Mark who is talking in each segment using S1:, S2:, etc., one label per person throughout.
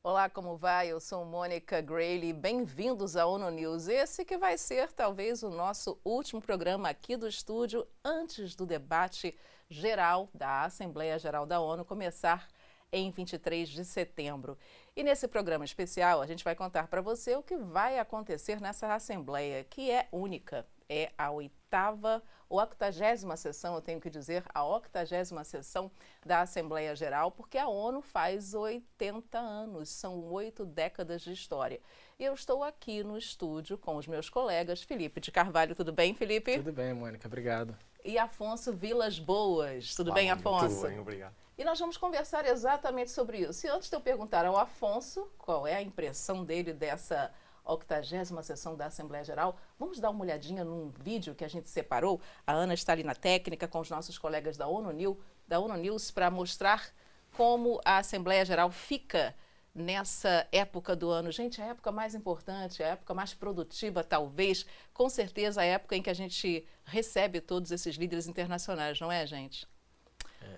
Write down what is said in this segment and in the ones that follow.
S1: Olá, como vai? Eu sou Mônica Grayle. Bem-vindos à ONU News. Esse que vai ser talvez o nosso último programa aqui do estúdio antes do debate geral da Assembleia Geral da ONU começar em 23 de setembro. E nesse programa especial a gente vai contar para você o que vai acontecer nessa Assembleia, que é única. É a oitava ou a 80ª sessão, eu tenho que dizer, a 80ª sessão da Assembleia Geral, porque a ONU faz 80 anos, são 8 décadas de história. E eu estou aqui no estúdio com os meus colegas, Felipe de Carvalho. Tudo bem, Felipe?
S2: Tudo bem, Mônica, obrigado.
S1: E Afonso Vilas Boas. Tudo
S3: Olá,
S1: bem,
S3: Mônica.
S1: Afonso?
S3: Tudo bem, obrigado.
S1: E nós vamos conversar exatamente sobre isso. E antes de eu perguntar ao Afonso qual é a impressão dele dessa 80ª sessão da Assembleia Geral, vamos dar uma olhadinha num vídeo que a gente separou. A Ana está ali na técnica com os nossos colegas da ONU News para mostrar como a Assembleia Geral fica nessa época do ano. Gente, a época mais importante, a época mais produtiva, talvez, com certeza a época em que a gente recebe todos esses líderes internacionais, não é, gente?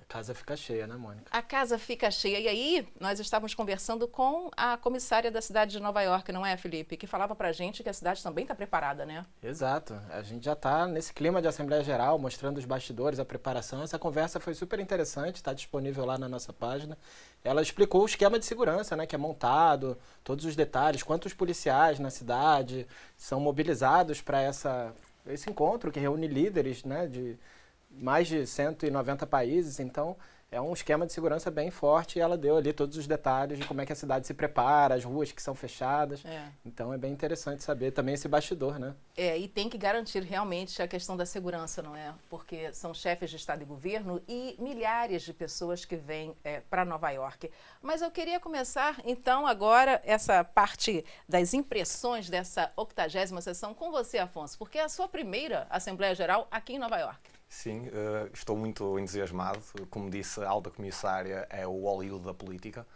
S2: Casa fica cheia, né, Mônica?
S1: A casa fica cheia. E aí, nós estávamos conversando com a comissária da cidade de Nova York, não é, Felipe? Que falava pra gente que a cidade também está preparada, né?
S2: Exato. A gente já está nesse clima de Assembleia Geral, mostrando os bastidores, a preparação. Essa conversa foi super interessante, está disponível lá na nossa página. Ela explicou o esquema de segurança, né, que é montado, todos os detalhes, quantos policiais na cidade são mobilizados para esse encontro que reúne líderes, né, de mais de 190 países, então é um esquema de segurança bem forte e ela deu ali todos os detalhes de como é que a cidade se prepara, as ruas que são fechadas. Então é bem interessante saber também esse bastidor, né?
S1: E tem que garantir realmente a questão da segurança, não é? Porque são chefes de Estado e governo e milhares de pessoas que vêm para Nova York. Mas eu queria começar, então, agora essa parte das impressões dessa 80ª sessão com você, Afonso, porque é a sua primeira Assembleia Geral aqui em Nova York.
S3: Sim, estou muito entusiasmado. Como disse, a alta comissária é o Hollywood da política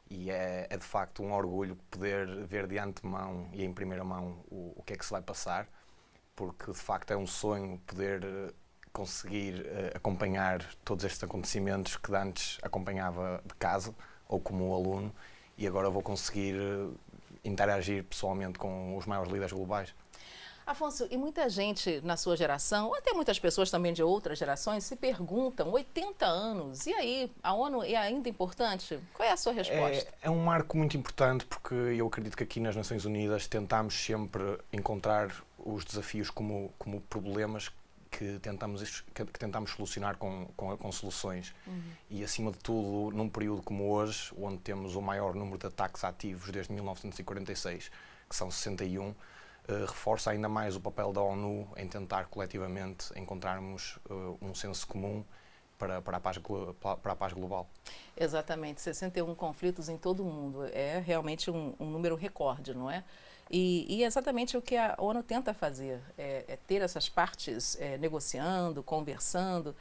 S3: e é de facto um orgulho poder ver de antemão e em primeira mão o que é que se vai passar, porque de facto é um sonho poder conseguir acompanhar todos estes acontecimentos que antes acompanhava de casa ou como aluno e agora vou conseguir interagir pessoalmente com os maiores líderes globais.
S1: Afonso, e muita gente na sua geração, ou até muitas pessoas também de outras gerações, se perguntam, 80 anos, e aí, a ONU é ainda importante? Qual é a sua resposta?
S3: É um marco muito importante porque eu acredito que aqui nas Nações Unidas tentamos sempre encontrar os desafios como problemas que tentamos solucionar com soluções. E, acima de tudo, num período como hoje, onde temos o maior número de ataques ativos desde 1946, que são 61, reforça ainda mais o papel da ONU em tentar coletivamente encontrarmos um senso comum para a paz global.
S1: Exatamente, 61 conflitos em todo o mundo. É realmente um número recorde, não é? E exatamente o que a ONU tenta fazer, é ter essas partes negociando, conversando,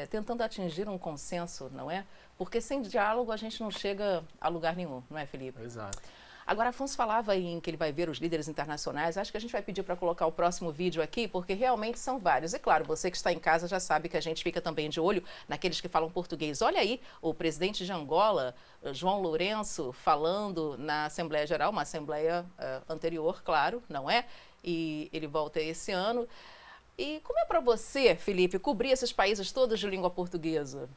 S1: tentando atingir um consenso, não é? Porque sem diálogo a gente não chega a lugar nenhum, não é, Felipe?
S2: Exato.
S1: Agora, Afonso falava em que ele vai ver os líderes internacionais. Acho que a gente vai pedir para colocar o próximo vídeo aqui, porque realmente são vários. E claro, você que está em casa já sabe que a gente fica também de olho naqueles que falam português. Olha aí, o presidente de Angola, João Lourenço, falando na Assembleia Geral, uma Assembleia anterior, claro, não é? E ele volta esse ano. E como é para você, Felipe, cobrir esses países todos de língua portuguesa?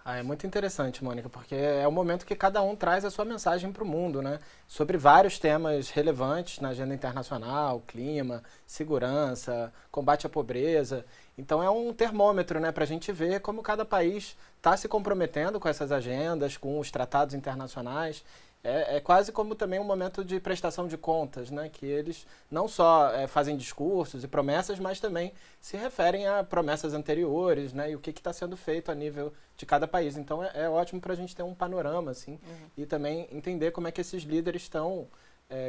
S2: É muito interessante, Mônica, porque é o momento que cada um traz a sua mensagem para o mundo, né? Sobre vários temas relevantes na agenda internacional, clima, segurança, combate à pobreza. Então é um termômetro, né, para a gente ver como cada país está se comprometendo com essas agendas, com os tratados internacionais. É quase como também um momento de prestação de contas, né? Que eles não só fazem discursos e promessas, mas também se referem a promessas anteriores, né? E o que está sendo feito a nível de cada país. Então é ótimo para a gente ter um panorama, assim, e também entender como é que esses líderes estão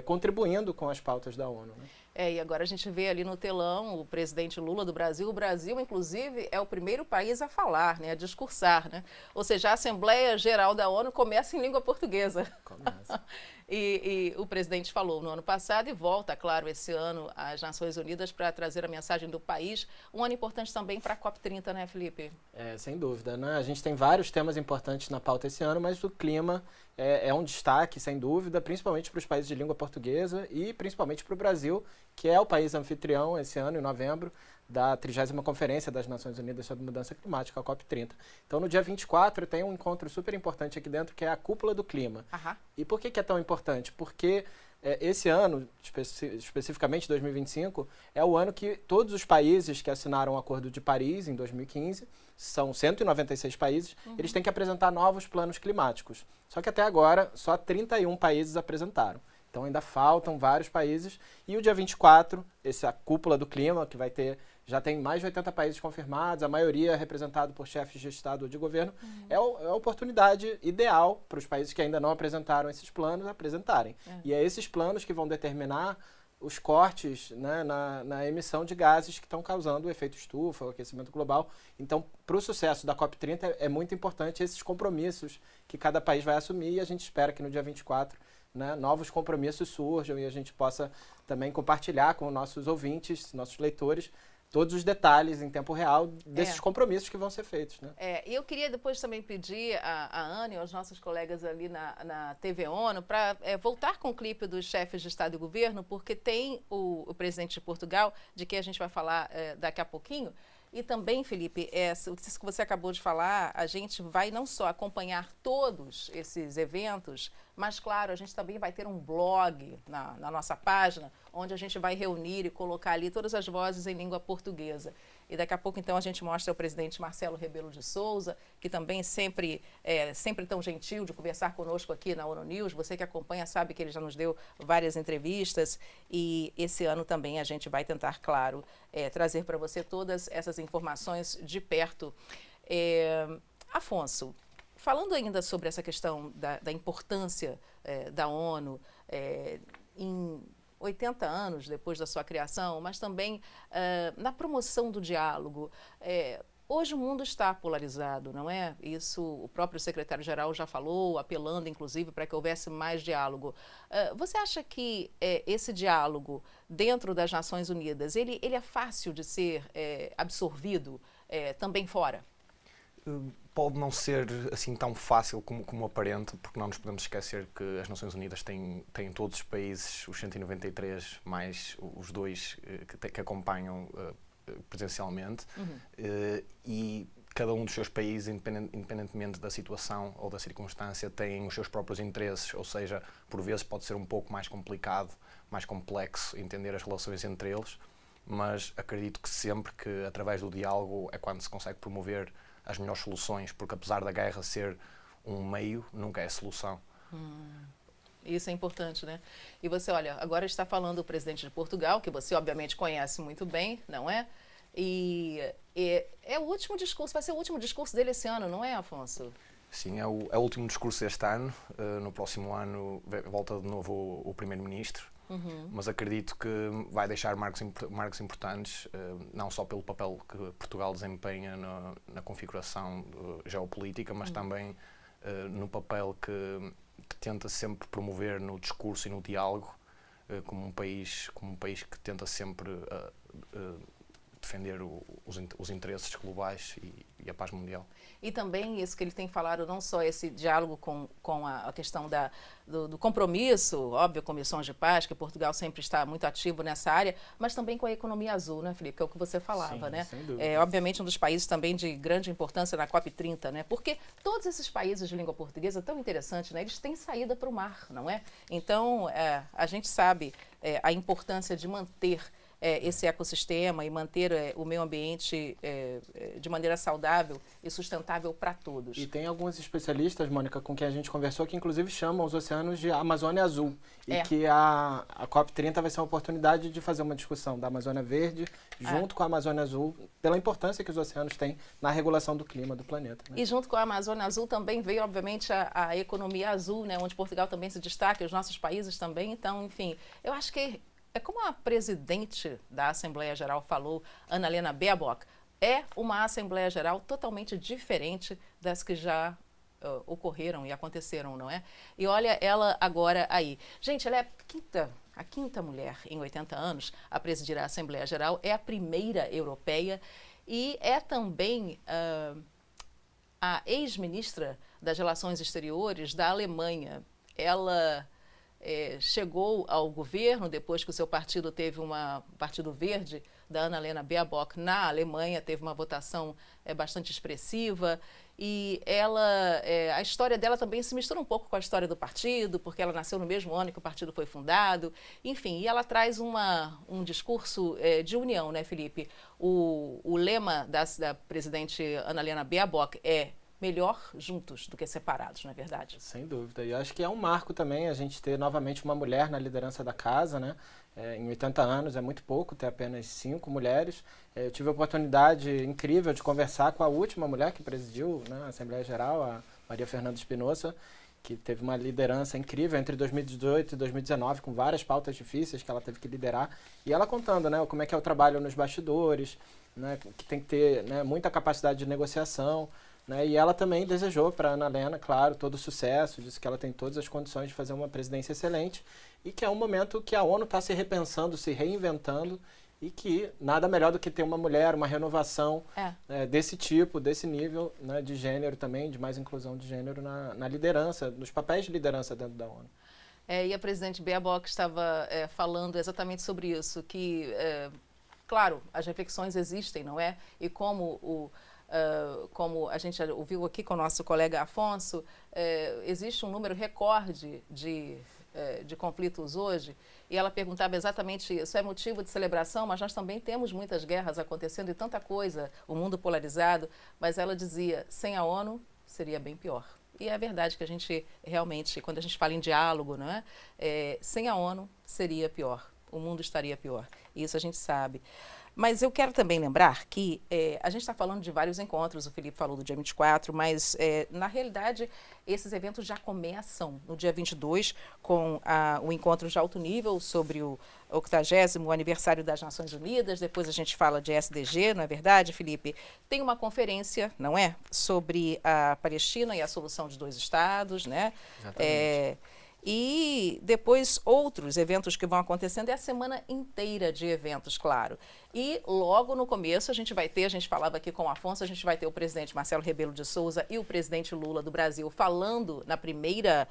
S2: contribuindo com as pautas da ONU, né?
S1: E agora a gente vê ali no telão o presidente Lula do Brasil. O Brasil, inclusive, é o primeiro país a falar, né, a discursar, né? Ou seja, a Assembleia Geral da ONU começa em língua portuguesa.
S2: Começa.
S1: E o presidente falou no ano passado e volta, claro, esse ano às Nações Unidas para trazer a mensagem do país. Um ano importante também para a COP30, né, Felipe?
S2: Sem dúvida, né? A gente tem vários temas importantes na pauta esse ano, mas o clima é um destaque, sem dúvida, principalmente para os países de língua portuguesa e principalmente para o Brasil, que é o país anfitrião esse ano, em novembro, da 30ª Conferência das Nações Unidas sobre Mudança Climática, a COP30. Então, no dia 24, tem um encontro super importante aqui dentro, que é a Cúpula do Clima.
S1: Aham.
S2: E por que é tão importante? Porque esse ano, especificamente 2025, é o ano que todos os países que assinaram o Acordo de Paris, em 2015, são 196 países, eles têm que apresentar novos planos climáticos. Só que até agora, só 31 países apresentaram. Então ainda faltam vários países. E o dia 24, essa Cúpula do Clima, que vai ter, já tem mais de 80 países confirmados, a maioria representado por chefes de Estado ou de governo, é a oportunidade ideal para os países que ainda não apresentaram esses planos apresentarem. E é esses planos que vão determinar os cortes, né, na emissão de gases que estão causando o efeito estufa, o aquecimento global. Então, para o sucesso da COP30, é muito importante esses compromissos que cada país vai assumir, e a gente espera que no dia 24, né, novos compromissos surjam e a gente possa também compartilhar com nossos ouvintes, nossos leitores, todos os detalhes em tempo real desses compromissos que vão ser feitos. Né?
S1: E eu queria depois também pedir a Anne e aos nossos colegas ali na TV ONU para voltar com o clipe dos chefes de Estado e Governo, porque tem o presidente de Portugal, de quem a gente vai falar daqui a pouquinho. E também, Felipe, isso que você acabou de falar, a gente vai não só acompanhar todos esses eventos, mas, claro, a gente também vai ter um blog na nossa página, onde a gente vai reunir e colocar ali todas as vozes em língua portuguesa. E daqui a pouco, então, a gente mostra o presidente Marcelo Rebelo de Sousa, que também sempre tão gentil de conversar conosco aqui na ONU News. Você que acompanha sabe que ele já nos deu várias entrevistas e esse ano também a gente vai tentar, claro, trazer para você todas essas informações de perto. Afonso, falando ainda sobre essa questão da importância da ONU em 80 anos depois da sua criação, mas também na promoção do diálogo. Hoje o mundo está polarizado, não é? Isso o próprio secretário-geral já falou, apelando inclusive para que houvesse mais diálogo. Você acha que esse diálogo dentro das Nações Unidas, ele é fácil de ser absorvido também fora?
S3: Pode não ser assim tão fácil como aparente, porque não nos podemos esquecer que as Nações Unidas têm todos os países, os 193, mais os dois que acompanham presencialmente, e cada um dos seus países, independentemente da situação ou da circunstância, tem os seus próprios interesses, ou seja, por vezes pode ser um pouco mais complicado, mais complexo entender as relações entre eles, mas acredito que sempre que através do diálogo é quando se consegue promover as melhores soluções, porque apesar da guerra ser um meio, nunca é a solução.
S1: Isso é importante, né? E você, olha, agora está falando o presidente de Portugal, que você obviamente conhece muito bem, não é? E é o último discurso, vai ser o último discurso dele esse ano, não é, Afonso?
S3: Sim, é o último discurso deste ano. No próximo ano volta de novo o primeiro-ministro. Mas acredito que vai deixar marcos importantes, não só pelo papel que Portugal desempenha na configuração geopolítica, mas também no papel que tenta sempre promover no discurso e no diálogo, como um país que tenta sempre defender os interesses globais e a paz mundial.
S1: E também isso que ele tem falado, não só esse diálogo com a questão do compromisso, óbvio, comissões de paz, que Portugal sempre está muito ativo nessa área, mas também com a economia azul, né, Felipe? Que é o que você falava,
S2: Sim,
S1: né?
S2: sem dúvida.
S1: Obviamente um dos países também de grande importância na COP30, né? Porque todos esses países de língua portuguesa, tão interessante, né? Eles têm saída para o mar, não é? Então, a gente sabe a importância de manter esse ecossistema e manter o meio ambiente de maneira saudável e sustentável para todos.
S2: E tem alguns especialistas, Mônica, com quem a gente conversou, que inclusive chamam os oceanos de Amazônia Azul. E que a COP30 vai ser uma oportunidade de fazer uma discussão da Amazônia Verde junto com a Amazônia Azul, pela importância que os oceanos têm na regulação do clima do planeta. Né?
S1: E junto com a Amazônia Azul também veio, obviamente, a economia azul, né, onde Portugal também se destaca, os nossos países também. Então, enfim, eu acho que é como a presidente da Assembleia Geral falou, Annalena Baerbock, é uma Assembleia Geral totalmente diferente das que já ocorreram e aconteceram, não é? E olha ela agora aí. Gente, ela é a quinta mulher em 80 anos a presidir a Assembleia Geral, é a primeira europeia e é também a ex-ministra das Relações Exteriores da Alemanha. Ela chegou ao governo depois que o seu partido teve Partido Verde, da Annalena Baerbock, na Alemanha, teve uma votação bastante expressiva. E a história dela também se mistura um pouco com a história do partido, porque ela nasceu no mesmo ano que o partido foi fundado. Enfim, e ela traz um discurso de união, né, Felipe? O lema da presidente Annalena Baerbock é melhor juntos do que separados, não é verdade?
S2: Sem dúvida. E eu acho que é um marco também a gente ter novamente uma mulher na liderança da casa, né? Em 80 anos é muito pouco ter apenas 5 mulheres. Eu tive a oportunidade incrível de conversar com a última mulher que presidiu, né, a Assembleia Geral, a Maria Fernanda Espinosa, que teve uma liderança incrível entre 2018 e 2019, com várias pautas difíceis que ela teve que liderar. E ela contando, né, como é que é o trabalho nos bastidores, né, que tem que ter, né, muita capacidade de negociação. Né, e ela também desejou para a Annalena, claro, todo o sucesso, disse que ela tem todas as condições de fazer uma presidência excelente e que é um momento que a ONU está se repensando, se reinventando e que nada melhor do que ter uma mulher, uma renovação desse tipo, desse nível, né, de gênero também, de mais inclusão de gênero na liderança, nos papéis de liderança dentro da ONU.
S1: E a presidente Baerbock estava falando exatamente sobre isso, que, claro, as reflexões existem, não é? E como a gente ouviu aqui com o nosso colega Afonso, existe um número recorde de conflitos hoje, e ela perguntava exatamente isso. É motivo de celebração, mas nós também temos muitas guerras acontecendo e tanta coisa, o mundo polarizado, mas ela dizia, sem a ONU seria bem pior. E é verdade que a gente realmente, quando a gente fala em diálogo, não é? Sem a ONU seria pior, o mundo estaria pior, isso a gente sabe. Mas eu quero também lembrar que a gente está falando de vários encontros, o Felipe falou do dia 24, mas na realidade esses eventos já começam no dia 22 com o encontro de alto nível sobre o 80º aniversário das Nações Unidas, depois a gente fala de SDG, não é verdade, Felipe? Tem uma conferência, não é? Sobre a Palestina e a solução de 2 estados, né?
S2: Exatamente.
S1: E depois outros eventos que vão acontecendo, é a semana inteira de eventos, claro. E logo no começo a gente falava aqui com o Afonso, a gente vai ter o presidente Marcelo Rebelo de Souza e o presidente Lula do Brasil falando na primeira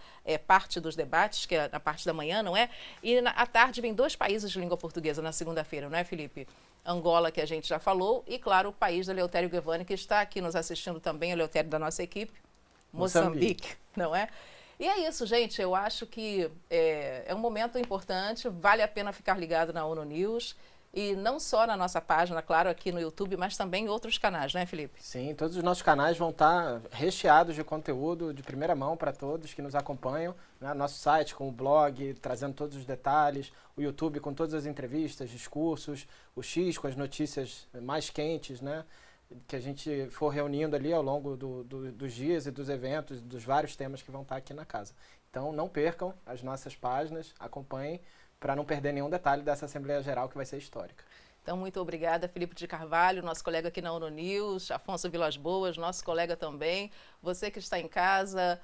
S1: parte dos debates, que é na parte da manhã, não é? E à tarde vem 2 países de língua portuguesa na segunda-feira, não é, Felipe? Angola, que a gente já falou, e claro, o país do Eleutério Gavan, que está aqui nos assistindo também, o Eleutério da nossa equipe, Moçambique, não é? E é isso, gente. Eu acho que é um momento importante, vale a pena ficar ligado na ONU News. E não só na nossa página, claro, aqui no YouTube, mas também em outros canais, né, Felipe?
S2: Sim, todos os nossos canais vão estar recheados de conteúdo de primeira mão para todos que nos acompanham. Né? Nosso site com o blog, trazendo todos os detalhes, o YouTube com todas as entrevistas, discursos, o X com as notícias mais quentes, né? Que a gente for reunindo ali ao longo dos dias e dos eventos, dos vários temas que vão estar aqui na casa. Então, não percam as nossas páginas, acompanhem, para não perder nenhum detalhe dessa Assembleia Geral que vai ser histórica.
S1: Então, muito obrigada, Felipe de Carvalho, nosso colega aqui na ONU News, Afonso Vilas Boas, nosso colega também, você que está em casa,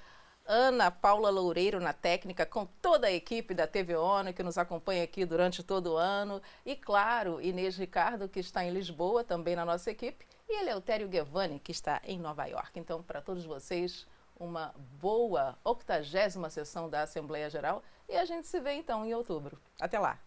S1: Ana Paula Loureiro na técnica, com toda a equipe da TV ONU que nos acompanha aqui durante todo o ano, e claro, Inês Ricardo, que está em Lisboa, também na nossa equipe, e Eleutério Gavan, que está em Nova York. Então, para todos vocês, uma boa 80ª sessão da Assembleia Geral, e a gente se vê então em outubro. Até lá!